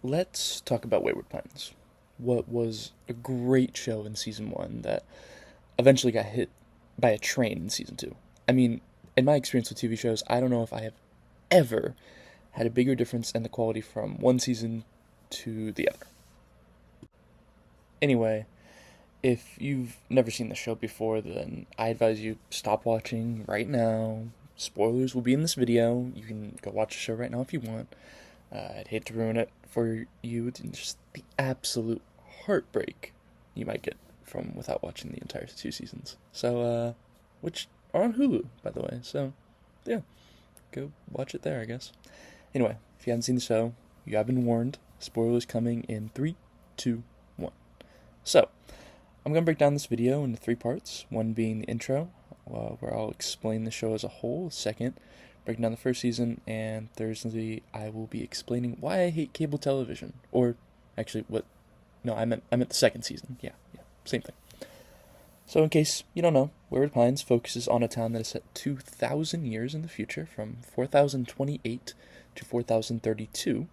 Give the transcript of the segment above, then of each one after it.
let's talk about Wayward Pines. What was a great show in season one that eventually got hit by a train in season two. I mean, in my experience with TV shows, I don't know if I have ever had a bigger difference in the quality from one season to the other. Anyway, if you've never seen the show before, then I advise you stop watching right now. Spoilers will be in this video. You can go watch the show right now if you want. I'd hate to ruin it for you. It's just the absolute heartbreak you might get from without watching the entire two seasons. So, which are on Hulu, by the way. So, yeah, go watch it there, I guess. Anyway, if you haven't seen the show, you have been warned. Spoilers coming in 3, 2, 1. So, I'm going to break down this video into 3 parts. One being the intro, where I'll explain the show as a whole. Second, breaking down the first season. And thirdly, I will be explaining why I hate cable television. Or, actually, what... No, I meant the second season. Yeah, same thing. So in case you don't know, Wayward Pines focuses on a town that is set 2,000 years in the future, from 4028 to 4032.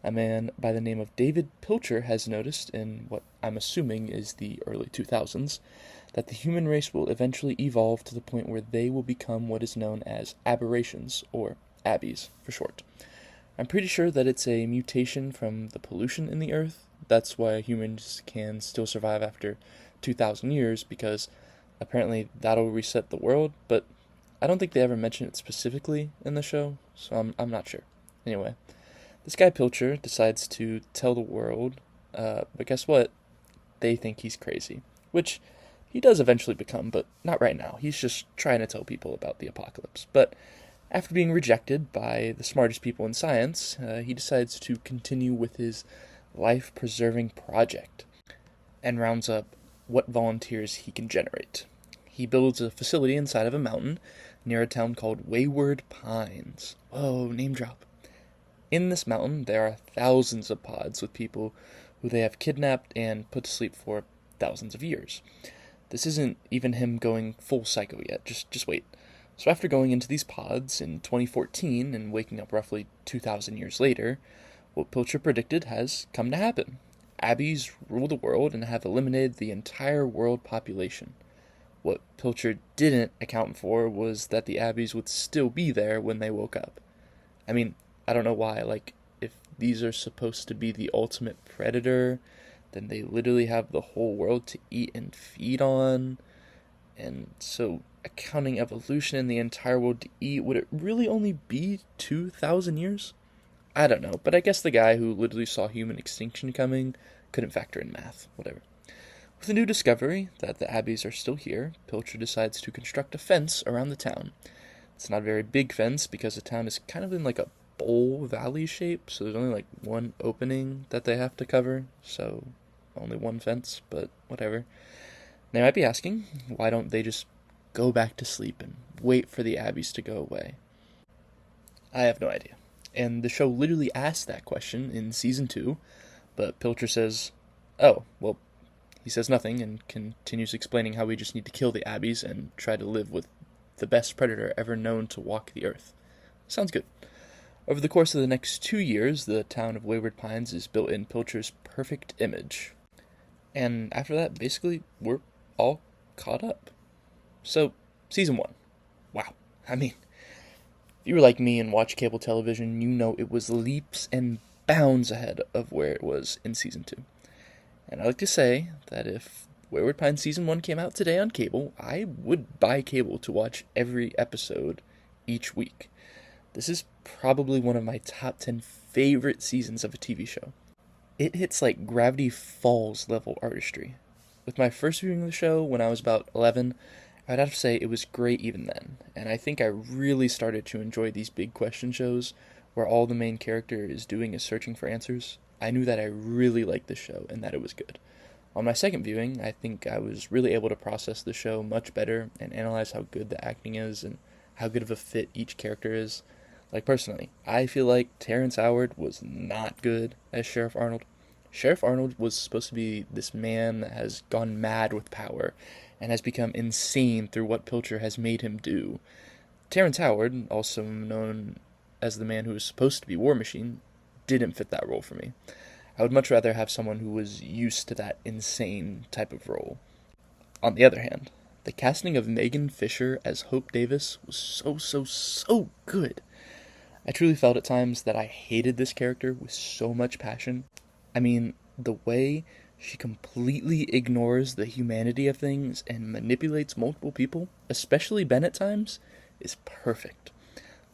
A man by the name of David Pilcher has noticed, in what I'm assuming is the early 2000s, that the human race will eventually evolve to the point where they will become what is known as aberrations, or abbeys for short. I'm pretty sure that it's a mutation from the pollution in the earth. That's why humans can still survive after 2,000 years, because apparently that'll reset the world, but I don't think they ever mention it specifically in the show, so I'm not sure. Anyway, this guy Pilcher decides to tell the world, but guess what? They think he's crazy, which he does eventually become, but not right now. He's just trying to tell people about the apocalypse. But after being rejected by the smartest people in science, he decides to continue with his life-preserving project and rounds up what volunteers he can generate. He builds a facility inside of a mountain near a town called Wayward Pines. Whoa, name drop. In this mountain, there are thousands of pods with people who they have kidnapped and put to sleep for thousands of years. This isn't even him going full psycho yet, just wait. So after going into these pods in 2014 and waking up roughly 2,000 years later, what Pilcher predicted has come to happen. Abbeys rule the world and have eliminated the entire world population. What Pilcher didn't account for was that the Abbeys would still be there when they woke up. I mean, I don't know why, if these are supposed to be the ultimate predator, then they literally have the whole world to eat and feed on. And so, accounting evolution in the entire world to eat, would it really only be 2,000 years? I don't know, but I guess the guy who literally saw human extinction coming couldn't factor in math, whatever. With the new discovery that the Abbeys are still here, Pilcher decides to construct a fence around the town. It's not a very big fence because the town is kind of in a bowl valley shape, so there's only one opening that they have to cover, so only one fence, but whatever. They might be asking, why don't they just go back to sleep and wait for the Abbeys to go away? I have no idea. And the show literally asked that question in season 2, but Pilcher says, oh, well, he says nothing and continues explaining how we just need to kill the Abbeys and try to live with the best predator ever known to walk the earth. Sounds good. Over the course of the next 2 years, the town of Wayward Pines is built in Pilcher's perfect image. And after that, basically, we're all caught up. So, season 1. Wow. I mean, if you were like me and watch cable television, you know it was leaps and bounds ahead of where it was in season 2. And I like to say that if Wayward Pines season 1 came out today on cable, I would buy cable to watch every episode each week. This is probably one of my top 10 favorite seasons of a TV show. It hits Gravity Falls level artistry. With my first viewing of the show when I was about 11, I'd have to say it was great even then, and I think I really started to enjoy these big question shows where all the main character is doing is searching for answers. I knew that I really liked the show and that it was good. On my second viewing, I think I was really able to process the show much better and analyze how good the acting is and how good of a fit each character is. Personally, I feel like Terrence Howard was not good as Sheriff Arnold. Sheriff Arnold was supposed to be this man that has gone mad with power and has become insane through what Pilcher has made him do. Terrence Howard, also known as the man who was supposed to be War Machine, didn't fit that role for me. I would much rather have someone who was used to that insane type of role. On the other hand, the casting of Megan Fisher as Hope Davis was so good. I truly felt at times that I hated this character with so much passion. I mean, the way she completely ignores the humanity of things and manipulates multiple people, especially Ben at times, is perfect.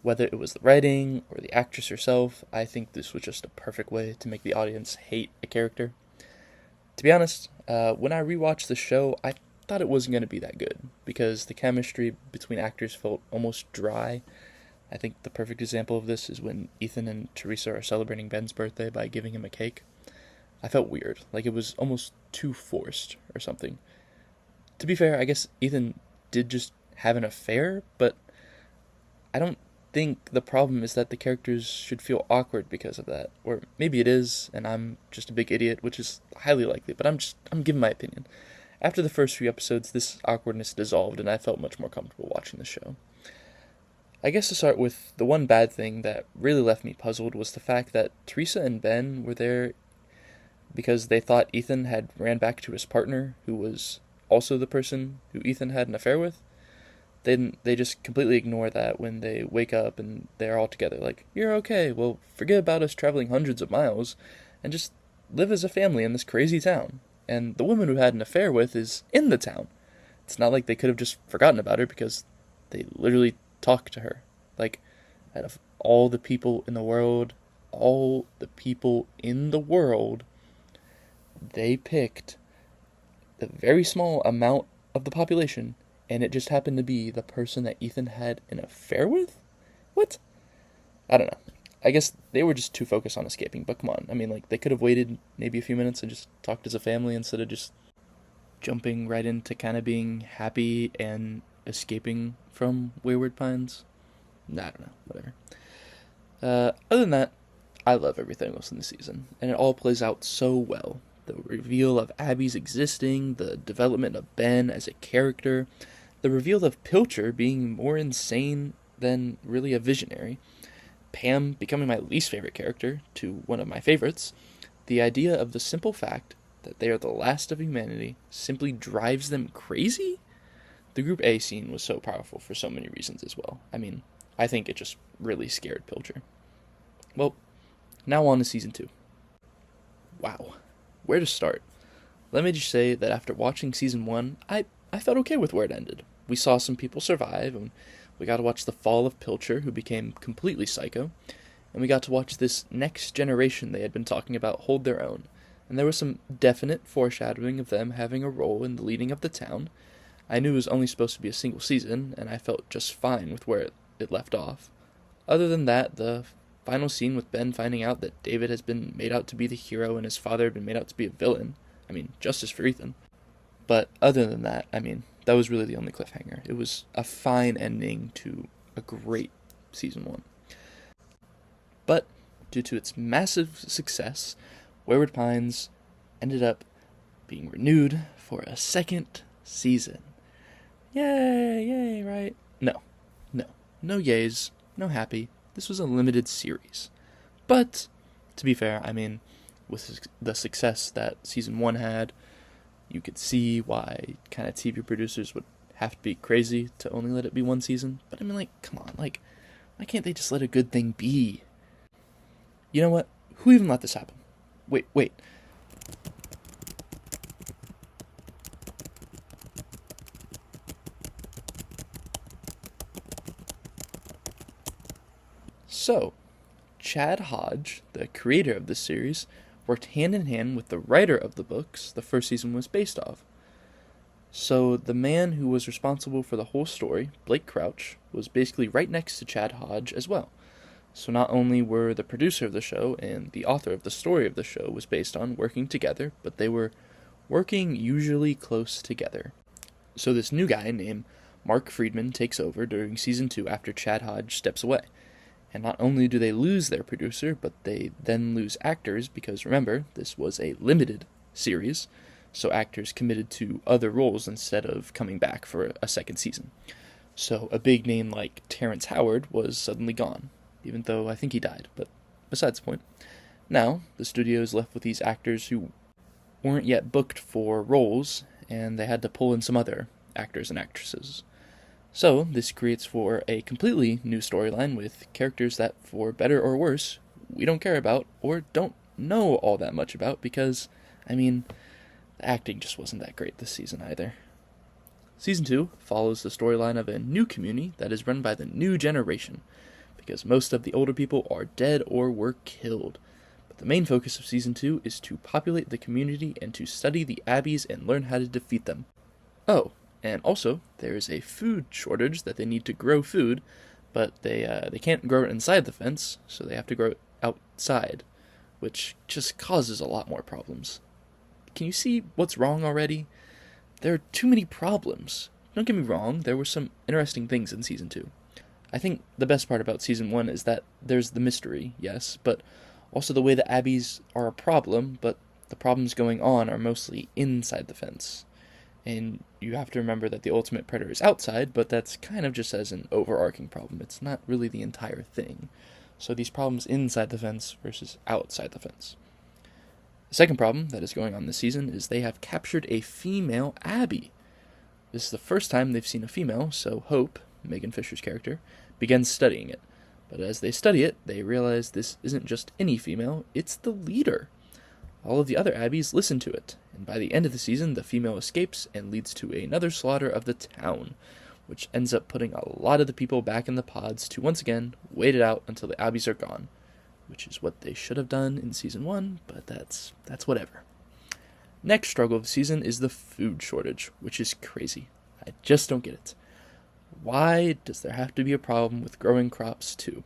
Whether it was the writing or the actress herself, I think this was just a perfect way to make the audience hate a character. To be honest, when I rewatched the show, I thought it wasn't going to be that good, because the chemistry between actors felt almost dry. I think the perfect example of this is when Ethan and Teresa are celebrating Ben's birthday by giving him a cake. I felt weird, like it was almost too forced or something. To be fair, I guess Ethan did just have an affair, but I don't think the problem is that the characters should feel awkward because of that. Or maybe it is, and I'm just a big idiot, which is highly likely, but I'm giving my opinion. After the first few episodes, this awkwardness dissolved, and I felt much more comfortable watching the show. I guess to start with, the one bad thing that really left me puzzled was the fact that Teresa and Ben were there because they thought Ethan had ran back to his partner, who was also the person who Ethan had an affair with. They just completely ignore that when they wake up and they're all together. Like, you're okay, well, forget about us traveling hundreds of miles, and just live as a family in this crazy town. And the woman who had an affair with is in the town. It's not like they could have just forgotten about her, because they literally talked to her. Like, out of all the people in the world, they picked a very small amount of the population, and it just happened to be the person that Ethan had an affair with? What? I don't know. I guess they were just too focused on escaping, but come on. I mean, like, they could have waited maybe a few minutes and just talked as a family instead of just jumping right into kind of being happy and escaping from Wayward Pines. Nah, I don't know. Whatever. Other than that, I love everything else in the season, and it all plays out so well. The reveal of Abby's existing, the development of Ben as a character, the reveal of Pilcher being more insane than really a visionary, Pam becoming my least favorite character to one of my favorites, the idea of the simple fact that they are the last of humanity simply drives them crazy? The Group A scene was so powerful for so many reasons as well. I mean, I think it just really scared Pilcher. Well, now on to Season 2. Wow. Where to start? Let me just say that after watching Season 1, I felt okay with where it ended. We saw some people survive, and we got to watch the fall of Pilcher, who became completely psycho, and we got to watch this next generation they had been talking about hold their own, and there was some definite foreshadowing of them having a role in the leading of the town. I knew it was only supposed to be a single season, and I felt just fine with where it left off. Other than that, the final scene with Ben finding out that David has been made out to be the hero and his father had been made out to be a villain. I mean, justice for Ethan. But other than that, I mean, that was really the only cliffhanger. It was a fine ending to a great Season 1. But, due to its massive success, Wayward Pines ended up being renewed for a second season. Yay, right? No yays, no happy. This was a limited series. But, to be fair, I mean, with the success that Season 1 had, you could see why kind of TV producers would have to be crazy to only let it be one season. But I mean, like, come on, like, why can't they just let a good thing be? You know what? Who even let this happen? Wait. So, Chad Hodge, the creator of this series, worked hand in hand with the writer of the books the first season was based off. So the man who was responsible for the whole story, Blake Crouch, was basically right next to Chad Hodge as well. So not only were the producer of the show and the author of the story of the show was based on working together, but they were working usually close together. So this new guy named Mark Friedman takes over during Season 2 after Chad Hodge steps away. And not only do they lose their producer, but they then lose actors because, remember, this was a limited series, so actors committed to other roles instead of coming back for a second season. So a big name like Terrence Howard was suddenly gone, even though I think he died, but besides the point. Now, the studio is left with these actors who weren't yet booked for roles, and they had to pull in some other actors and actresses. So, this creates for a completely new storyline with characters that, for better or worse, we don't care about or don't know all that much about because, the acting just wasn't that great this season either. Season 2 follows the storyline of a new community that is run by the new generation, because most of the older people are dead or were killed. But the main focus of Season 2 is to populate the community and to study the abbeys and learn how to defeat them. Oh, and also, there is a food shortage that they need to grow food, but they can't grow it inside the fence, so they have to grow it outside, which just causes a lot more problems. Can you see what's wrong already? There are too many problems. Don't get me wrong, there were some interesting things in Season 2. I think the best part about Season 1 is that there's the mystery, yes, but also the way the abbeys are a problem, but the problems going on are mostly inside the fence. And you have to remember that the ultimate predator is outside, but that's kind of just as an overarching problem. It's not really the entire thing. So these problems inside the fence versus outside the fence. The second problem that is going on this season is they have captured a female abbey. This is the first time they've seen a female, so Hope, Megan Fisher's character, begins studying it. But as they study it, they realize this isn't just any female, it's the leader. All of the other abbeys listen to it, and by the end of the season, the female escapes and leads to another slaughter of the town, which ends up putting a lot of the people back in the pods to once again wait it out until the abbeys are gone, which is what they should have done in Season 1, but that's whatever. Next struggle of the season is the food shortage, which is crazy. I just don't get it. Why does there have to be a problem with growing crops too?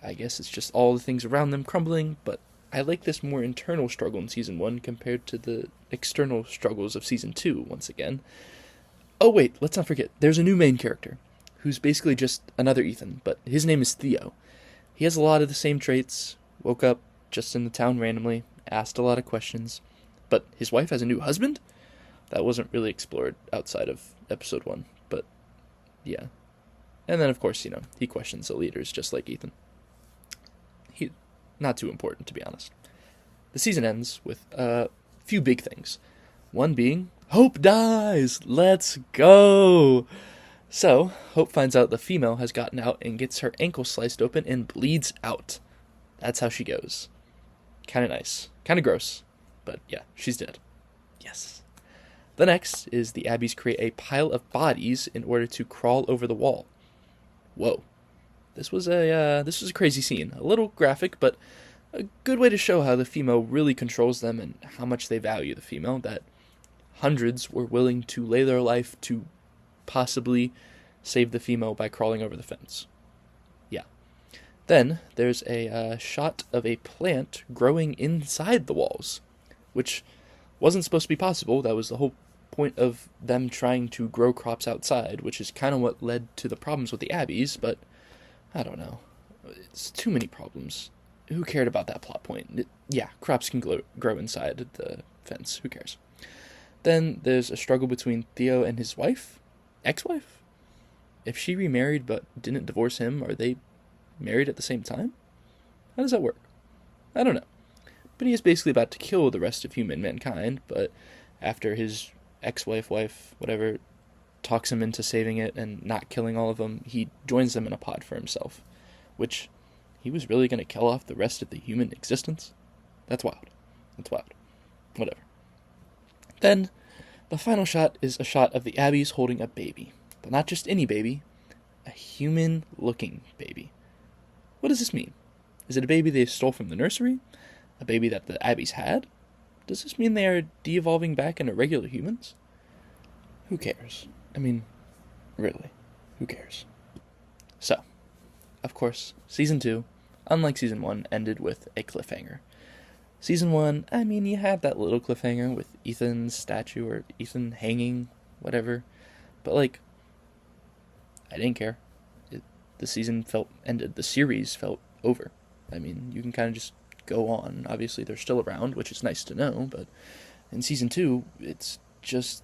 I guess it's just all the things around them crumbling, but I like this more internal struggle in Season 1 compared to the external struggles of Season 2, once again. Oh wait, let's not forget, there's a new main character, who's basically just another Ethan, but his name is Theo. He has a lot of the same traits, woke up just in the town randomly, asked a lot of questions, but his wife has a new husband? That wasn't really explored outside of Episode 1, but yeah. And then, of course, he questions the leaders just like Ethan. Not too important, to be honest. The season ends with a few big things. One being, Hope dies! Let's go! So, Hope finds out the female has gotten out and gets her ankle sliced open and bleeds out. That's how she goes. Kinda nice. Kinda gross. But yeah, she's dead. Yes. The next is the abbeys create a pile of bodies in order to crawl over the wall. Whoa. This was a crazy scene. A little graphic, but a good way to show how the female really controls them and how much they value the female, that hundreds were willing to lay their life to possibly save the female by crawling over the fence. Yeah. Then there's a shot of a plant growing inside the walls, which wasn't supposed to be possible. That was the whole point of them trying to grow crops outside, which is kind of what led to the problems with the abbeys, but I don't know. It's too many problems. Who cared about that plot point? Crops can grow inside the fence. Who cares? Then there's a struggle between Theo and his wife? Ex-wife? If she remarried but didn't divorce him, are they married at the same time? How does that work? I don't know. But he is basically about to kill the rest of mankind, but after his ex-wife, whatever, talks him into saving it and not killing all of them, he joins them in a pod for himself, which he was really going to kill off the rest of the human existence? That's wild. Whatever. Then, the final shot is a shot of the abbeys holding a baby. But not just any baby, a human-looking baby. What does this mean? Is it a baby they stole from the nursery? A baby that the abbeys had? Does this mean they are de-evolving back into regular humans? Who cares? Really, who cares? So, of course, Season 2, unlike Season 1, ended with a cliffhanger. Season 1, you had that little cliffhanger with Ethan's statue or Ethan hanging, whatever. But, I didn't care. The season felt ended. The series felt over. You can kind of just go on. Obviously, they're still around, which is nice to know, but in Season 2, it's just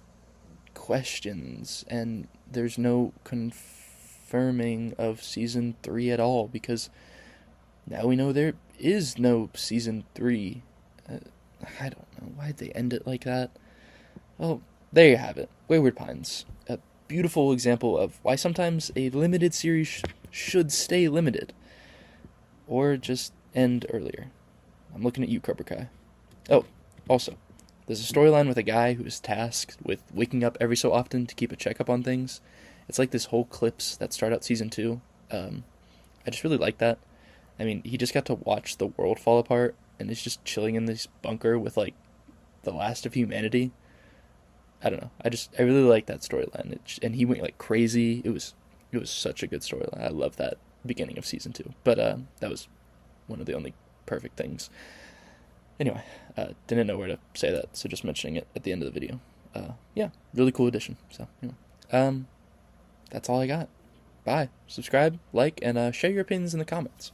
questions, and there's no confirming of Season 3 at all, because now we know there is no season 3. I don't know. Why'd they end it like that? Oh, there you have it. Wayward Pines. A beautiful example of why sometimes a limited series should stay limited. Or just end earlier. I'm looking at you, Cobra Kai. Oh, also, there's a storyline with a guy who is tasked with waking up every so often to keep a checkup on things. It's like this whole clips that start out season 2. I just really like that. I mean, he just got to watch the world fall apart, and is just chilling in this bunker with, like, the last of humanity. I don't know. I really like that storyline. And he went, like, crazy. It was such a good storyline. I love that beginning of season 2. But that was one of the only perfect things. Anyway, didn't know where to say that, so just mentioning it at the end of the video. Yeah, really cool addition. So, anyway. That's all I got. Bye. Subscribe, like, and share your opinions in the comments.